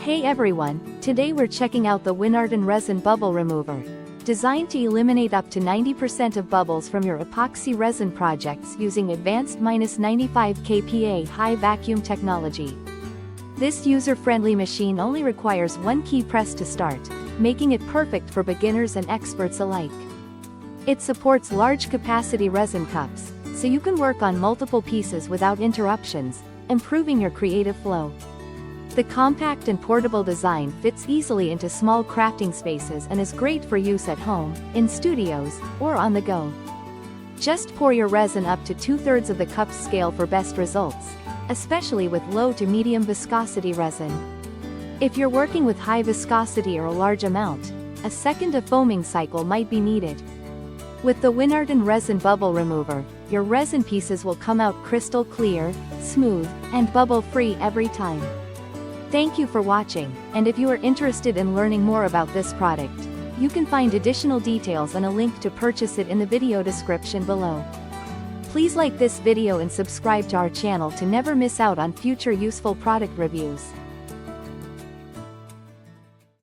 Hey everyone, today we're checking out the Winartton Resin Bubble Remover. Designed to eliminate up to 90% of bubbles from your epoxy resin projects using advanced -95 kPa high vacuum technology. This user-friendly machine only requires one key press to start, making it perfect for beginners and experts alike. It supports large capacity resin cups, so you can work on multiple pieces without interruptions, improving your creative flow. The compact and portable design fits easily into small crafting spaces and is great for use at home, in studios, or on the go. Just pour your resin up to 2/3 of the cup's scale for best results, especially with low to medium viscosity resin. If you're working with high viscosity or a large amount, a second foaming cycle might be needed. With the Winartton Resin Bubble Remover, your resin pieces will come out crystal clear, smooth, and bubble-free every time. Thank you for watching, and if you are interested in learning more about this product, you can find additional details and a link to purchase it in the video description below. Please like this video and subscribe to our channel to never miss out on future useful product reviews.